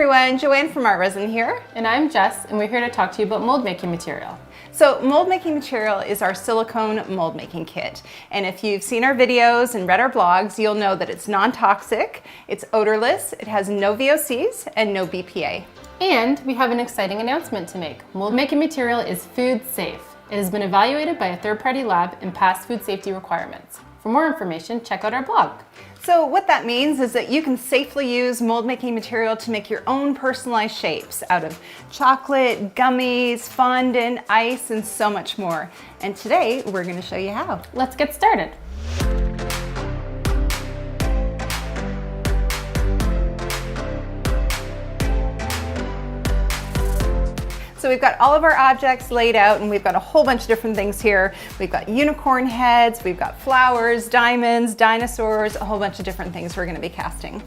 everyone, Joanne from Art Resin here. And I'm Jess, and we're here to talk to you about mold making material. So mold making material is our silicone mold making kit. And if you've seen our videos and read our blogs, you'll know that it's non-toxic, it's odorless, it has no VOCs and no BPA. And we have an exciting announcement to make. Mold making material is food safe. It has been evaluated by a third-party lab and passed food safety requirements. For more information, check out our blog. So what that means is that you can safely use mold making material to make your own personalized shapes out of chocolate, gummies, fondant, ice, and so much more. And today we're going to show you how. Let's get started. So we've got all of our objects laid out, and we've got a whole bunch of different things here. We've got unicorn heads, we've got flowers, diamonds, dinosaurs, a whole bunch of different things we're going to be casting.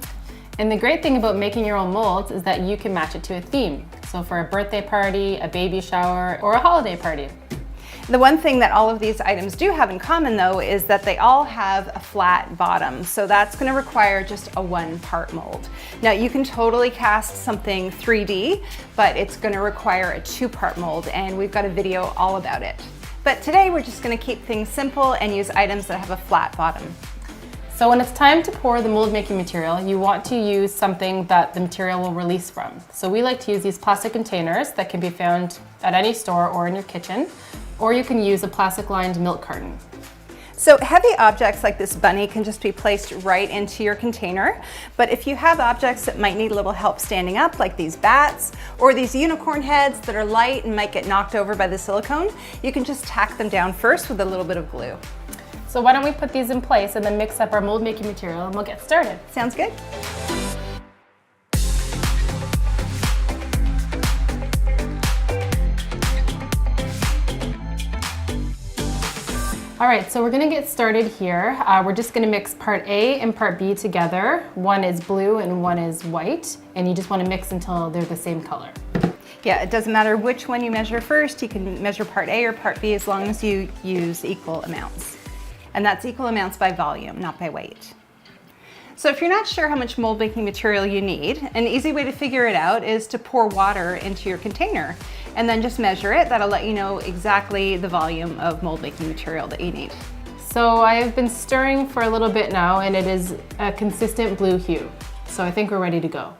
And the great thing about making your own molds is that you can match it to a theme. So for a birthday party, a baby shower, or a holiday party. The one thing that all of these items do have in common though is that they all have a flat bottom. So that's going to require just a one-part mold. Now you can totally cast something 3D, but it's going to require a two-part mold, and we've got a video all about it. But today we're just going to keep things simple and use items that have a flat bottom. So when it's time to pour the mold making material, you want to use something that the material will release from. So we like to use these plastic containers that can be found at any store or in your kitchen. Or you can use a plastic lined milk carton. So heavy objects like this bunny can just be placed right into your container. But if you have objects that might need a little help standing up, like these bats or these unicorn heads that are light and might get knocked over by the silicone, you can just tack them down first with a little bit of glue. So why don't we put these in place and then mix up our mold making material and we'll get started. Sounds good. All right, so we're gonna get started here. We're just gonna mix part A and part B together. One is blue and one is white, and you just wanna mix until they're the same color. Yeah, it doesn't matter which one you measure first. You can measure part A or part B as long as you use equal amounts. And that's equal amounts by volume, not by weight. So if you're not sure how much mold making material you need, an easy way to figure it out is to pour water into your container and then just measure it. That'll let you know exactly the volume of mold making material that you need. So I have been stirring for a little bit now, and it is a consistent blue hue. So I think we're ready to go.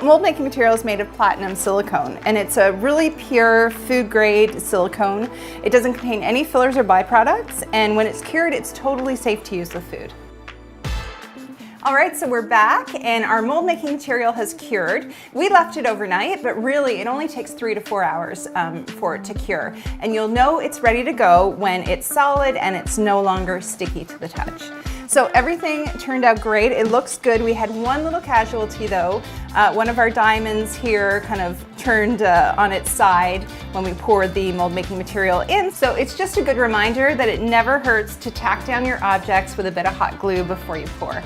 Mold making material is made of platinum silicone, and it's a really pure food grade silicone. It doesn't contain any fillers or byproducts, and when it's cured, it's totally safe to use with food. All right, so we're back and our mold making material has cured. We left it overnight, but really it only takes 3 to 4 hours for it to cure. And you'll know it's ready to go when it's solid and it's no longer sticky to the touch. So everything turned out great. It looks good. We had one little casualty though. One of our diamonds here kind of turned on its side when we poured the mold making material in. So it's just a good reminder that it never hurts to tack down your objects with a bit of hot glue before you pour.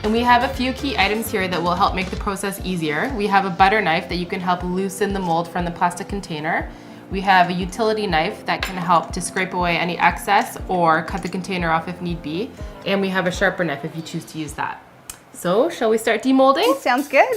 And we have a few key items here that will help make the process easier. We have a butter knife that you can help loosen the mold from the plastic container. We have a utility knife that can help to scrape away any excess or cut the container off if need be. And we have a sharper knife if you choose to use that. So, shall we start demolding? Sounds good.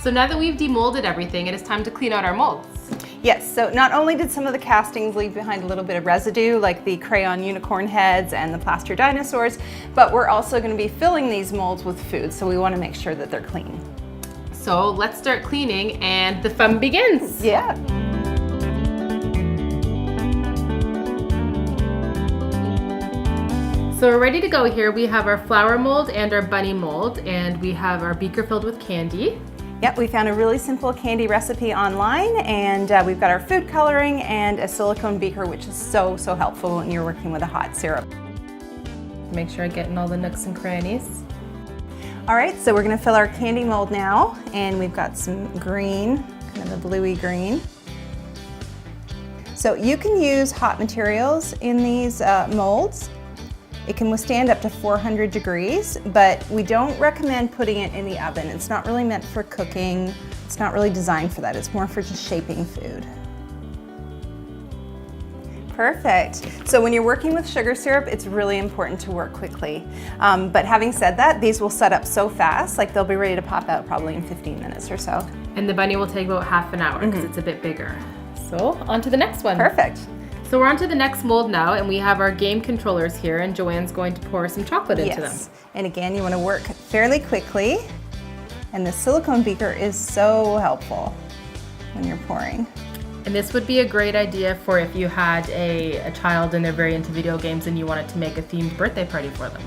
So now that we've demolded everything, it is time to clean out our molds. Yes, so not only did some of the castings leave behind a little bit of residue, like the crayon unicorn heads and the plaster dinosaurs, but we're also going to be filling these molds with food, so we want to make sure that they're clean. So let's start cleaning and the fun begins. Yeah. So we're ready to go here. We have our flower mold and our bunny mold, and we have our beaker filled with candy. Yep, we found a really simple candy recipe online, and we've got our food coloring and a silicone beaker, which is so helpful when you're working with a hot syrup. Make sure I get in all the nooks and crannies. All right, so we're gonna fill our candy mold now, and we've got some green, kind of a bluey green. So you can use hot materials in these molds. It can withstand up to 400 degrees, but we don't recommend putting it in the oven. It's not really meant for cooking. It's not really designed for that. It's more for just shaping food. Perfect. So when you're working with sugar syrup, it's really important to work quickly. But having said that, these will set up so fast, like they'll be ready to pop out probably in 15 minutes or so. And the bunny will take about half an hour because it's a bit bigger. So on to the next one. Perfect. So we're on to the next mold now, and we have our game controllers here, and Joanne's going to pour some chocolate into them. And again, you want to work fairly quickly, and the silicone beaker is so helpful when you're pouring. And this would be a great idea for if you had a child and they're very into video games and you wanted to make a themed birthday party for them.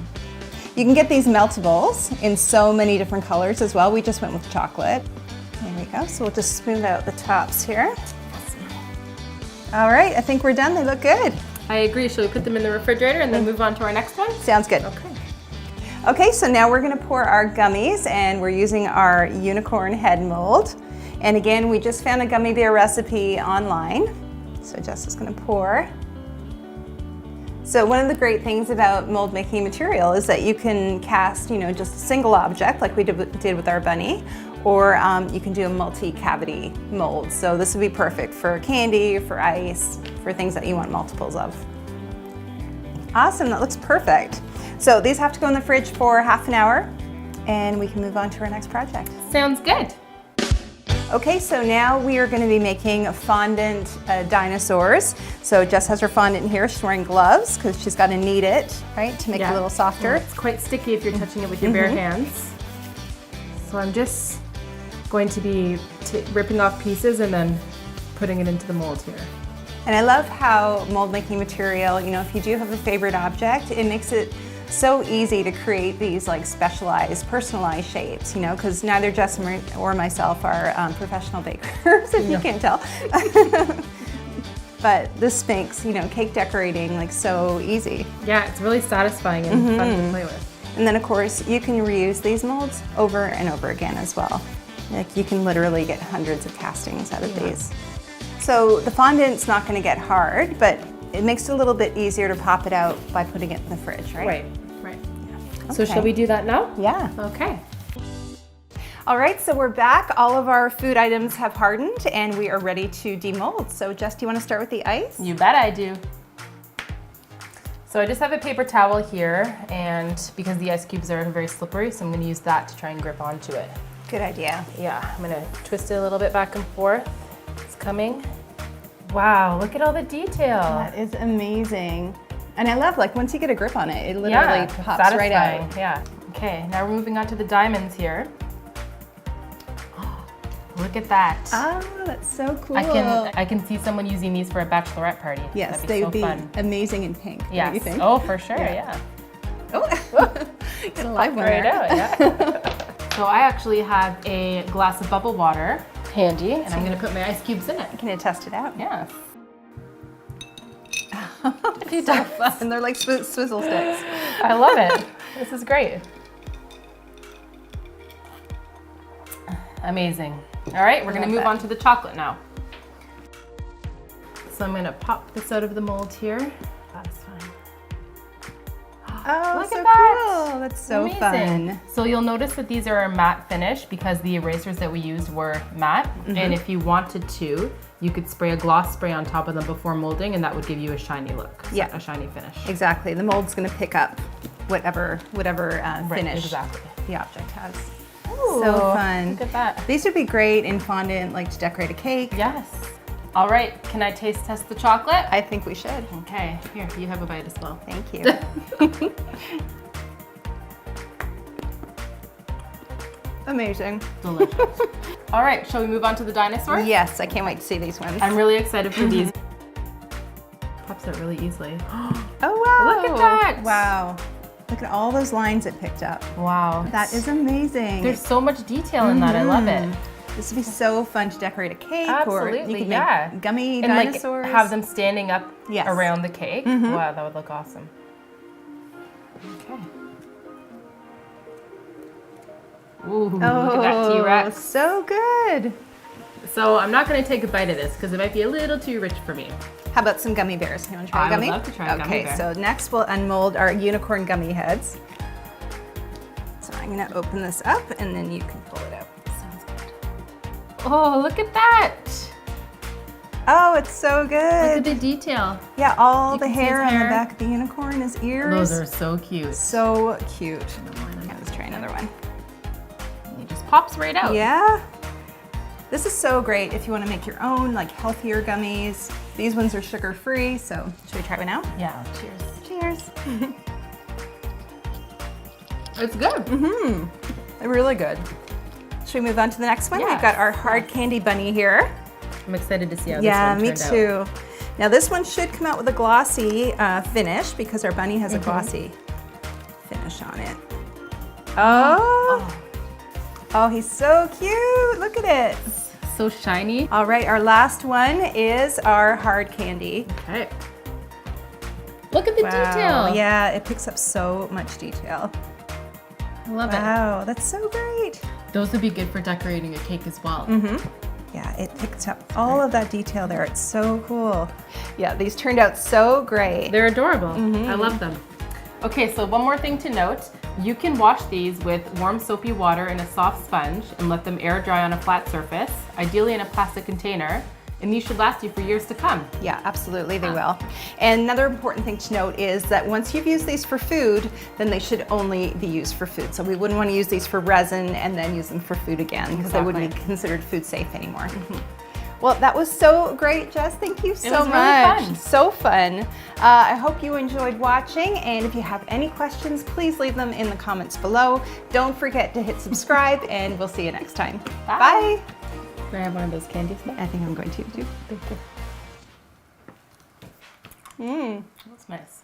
You can get these meltables in so many different colors as well. We just went with chocolate. There we go. So we'll just smooth out the tops here. All right, I think we're done. They look good. I agree. Shall we put them in the refrigerator and then move on to our next one? Sounds good. Okay. Okay, so now we're gonna pour our gummies, and we're using our unicorn head mold. And again, we just found a gummy bear recipe online. So Jess is gonna pour. So one of the great things about mold making material is that you can cast, just a single object like we did with our bunny, or you can do a multi-cavity mold. So this would be perfect for candy, for ice, for things that you want multiples of. Awesome, that looks perfect. So these have to go in the fridge for half an hour, and we can move on to our next project. Sounds good. Okay, so now we are gonna be making fondant dinosaurs. So Jess has her fondant here. She's wearing gloves because she's gotta knead it, right, to make it a little softer. It's quite sticky if you're touching it with your bare hands. So I'm just going to be ripping off pieces and then putting it into the mold here. And I love how mold making material, if you do have a favorite object, it makes it so easy to create these like specialized, personalized shapes, because neither Jess or myself are professional bakers, if you can't tell. But this makes, cake decorating like so easy. Yeah, it's really satisfying and fun to play with. And then of course, you can reuse these molds over and over again as well. Like you can literally get hundreds of castings out of these. So the fondant's not gonna get hard, but it makes it a little bit easier to pop it out by putting it in the fridge, right? Right. Yeah. So shall we do that now? Yeah. Okay. All right, so we're back. All of our food items have hardened and we are ready to demold. So Jess, do you want to start with the ice? You bet I do. So I just have a paper towel here, and because the ice cubes are very slippery, so I'm gonna use that to try and grip onto it. Good idea. Yeah, I'm gonna twist it a little bit back and forth. It's coming. Wow, look at all the detail. That is amazing. And I love, like, once you get a grip on it, it literally pops right out. Yeah. Okay, now we're moving on to the diamonds here. Look at that. Oh, that's so cool. I can see someone using these for a bachelorette party. Yes, That'd be they so would be fun. amazing in pink. Yes. What do you think? Oh, for sure, yeah. Oh, get a live one Right there. out, yeah. So I actually have a glass of bubble water handy, and I'm gonna put my ice cubes in it. Can you test it out? Yes. So fun. They're like swizzle sticks. I love it. This is great. Amazing. All right, we're gonna move on to the chocolate now. So I'm gonna pop this out of the mold here. That's fine. Oh, Look so at that. cool. That's so Amazing. fun. So you'll notice that these are a matte finish because the erasers that we used were matte. And if you wanted to, you could spray a gloss spray on top of them before molding, and that would give you a shiny look. Yeah. A shiny finish. Exactly. The mold's going to pick up whatever finish exactly. the object has. Ooh, So fun. Look at that. These would be great in fondant, like to decorate a cake. Yes. All right, can I taste test the chocolate? I think we should. Okay, here, you have a bite as well. Thank you. Amazing. Delicious. All right, shall we move on to the dinosaurs? Yes, I can't wait to see these ones. I'm really excited for these. Pops out really easily. Oh wow! Look at that! Wow, Look at all those lines it picked up. Wow. That is amazing. There's so much detail in that. I love it. This would be so fun to decorate a cake, Absolutely, or you could yeah. make gummy And dinosaurs. like have them standing up Yes. around the cake. Wow, that would look awesome. Okay. Ooh, look at that T-Rex. So good. So I'm not going to take a bite of this because it might be a little too rich for me. How about some gummy bears? You want to try a I gummy? would love to try a gummy Okay, bear. so next we'll unmold our unicorn gummy heads. So I'm going to open this up and then you can pull it out. Sounds good. Oh, look at that. Oh, it's so Look good. at the detail. Yeah, all You the can see his hair on the hair. back of the unicorn, his ears. Those are so cute. so cute. Yeah, let's try another one. It just pops right out. Yeah. This is so great if you want to make your own, like healthier gummies. These ones are sugar-free, so should we try one out? Yeah, cheers. Cheers. It's good. They're really good. Should we move on to the next one? Yeah. We've got our hard candy bunny here. I'm excited to see how Yeah, this one me turned out. too. Now this one should come out with a glossy finish because our bunny has a glossy finish on it. Oh, he's so cute. Look at it. So shiny. All right, our last one is our hard candy. Okay. Look at the detail. Yeah, it picks up so much detail. I love Wow, that's so great. it. Those would be good for decorating a cake as well. Yeah, it picked up all of that detail there. It's so cool. Yeah, these turned out so great. They're adorable. I love them. Okay, so one more thing to note. You can wash these with warm soapy water in a soft sponge and let them air dry on a flat surface, ideally in a plastic container, and these should last you for years to come. Yeah, absolutely, they will. And another important thing to note is that once you've used these for food, then they should only be used for food. So we wouldn't want to use these for resin and then use them for food again because they wouldn't be considered food safe anymore. Well, that was so great, Jess. Thank you so was really much. fun. So fun. I hope you enjoyed watching, and if you have any questions, please leave them in the comments below. Don't forget to hit subscribe, and we'll see you next time. Bye. Can I have one of those candies back? I think I'm going to too. Thank you. That's nice.